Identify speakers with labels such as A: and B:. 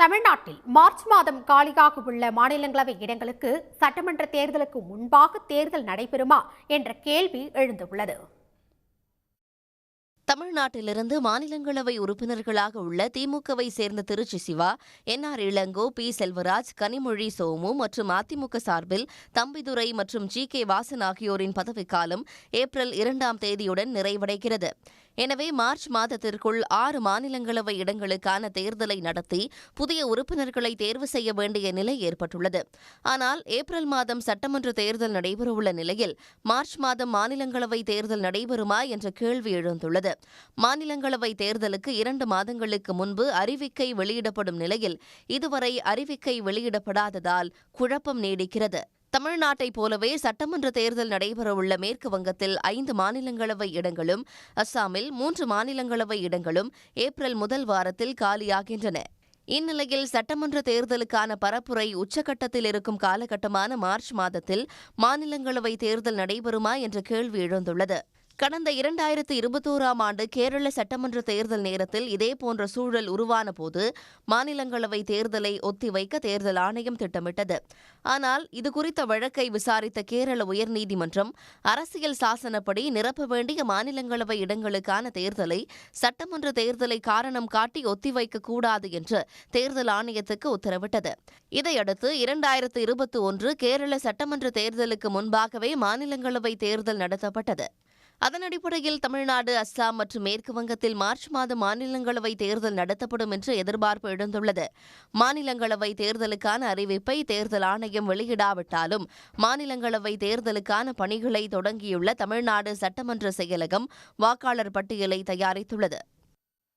A: தமிழ்நாட்டில் மார்ச் மாதம் காலியாக உள்ள மாநிலங்களவை இடங்களுக்கு சட்டமன்ற தேர்தலுக்கு முன்பாக தேர்தல் நடைபெறுமா என்ற கேள்வி எழுந்துள்ளது.
B: தமிழ்நாட்டிலிருந்து மாநிலங்களவை உறுப்பினர்களாக உள்ள திமுகவை சேர்ந்த திருச்சி சிவா, என்.ஆர். இளங்கோ, பி. செல்வராஜ், கனிமொழி சோமு மற்றும் அதிமுக சார்பில் தம்பிதுரை மற்றும் ஜி.கே. வாசன் ஆகியோரின் பதவிக்காலம் ஏப்ரல் 2ஆம் தேதியுடன் நிறைவடைகிறது. எனவே மார்ச் மாதத்திற்குள் 6 மாநிலங்களவை இடங்களுக்கான தேர்தலை நடத்தி புதிய உறுப்பினர்களை தேர்வு செய்ய வேண்டிய நிலை ஏற்பட்டுள்ளது. ஆனால் ஏப்ரல் மாதம் சட்டமன்ற தேர்தல் நடைபெறவுள்ள நிலையில் மார்ச் மாதம் மாநிலங்களவை தேர்தல் நடைபெறுமா என்ற கேள்வி எழுந்துள்ளது. மாநிலங்களவை தேர்தலுக்கு 2 மாதங்களுக்கு முன்பு அறிவிக்கை வெளியிடப்படும் நிலையில் இதுவரை அறிவிக்கை வெளியிடப்படாததால் குழப்பம் நீடிக்கிறது. தமிழ்நாட்டைப் போலவே சட்டமன்ற தேர்தல் நடைபெறவுள்ள மேற்கு வங்கத்தில் 5 மாநிலங்களவை இடங்களும், அஸ்ஸாமில் 3 மாநிலங்களவை இடங்களும் ஏப்ரல் முதல் வாரத்தில் காலியாகின்றன. இந்நிலையில் சட்டமன்ற தேர்தலுக்கான பரப்புரை உச்சகட்டத்தில் இருக்கும் காலகட்டமான மார்ச் மாதத்தில் மாநிலங்களவை தேர்தல் நடைபெறுமா என்ற கேள்வி எழுந்துள்ளது. கடந்த 2021ஆம் ஆண்டு கேரள சட்டமன்ற தேர்தல் நேரத்தில் இதேபோன்ற சூழல் உருவான போது மாநிலங்களவை தேர்தலை ஒத்திவைக்க தேர்தல் ஆணையம் திட்டமிட்டது. ஆனால் இதுகுறித்த வழக்கை விசாரித்த கேரள உயர்நீதிமன்றம் அரசியல் சாசனப்படி நிரப்ப வேண்டிய மாநிலங்களவை இடங்களுக்கான தேர்தலை சட்டமன்ற தேர்தலை காரணம் காட்டி ஒத்திவைக்கக்கூடாது என்று தேர்தல் ஆணையத்துக்கு உத்தரவிட்டது. இதையடுத்து 2021 கேரள சட்டமன்ற தேர்தலுக்கு முன்பாகவே மாநிலங்களவை தேர்தல் நடத்தப்பட்டது. அதன் அடிப்படையில் தமிழ்நாடு, அஸ்ஸாம் மற்றும் மேற்கு வங்கத்தில் மார்ச் மாதம் மாநிலங்களவை தேர்தல் நடத்தப்படும் என்று எதிர்பார்ப்பு எழுந்துள்ளது. மாநிலங்களவை தேர்தலுக்கான அறிவிப்பை தேர்தல் ஆணையம் வெளியிடாவிட்டாலும் மாநிலங்களவை தேர்தலுக்கான பணிகளை தொடங்கியுள்ள தமிழ்நாடு சட்டமன்ற செயலகம் வாக்காளர் பட்டியலை தயாரித்துள்ளது.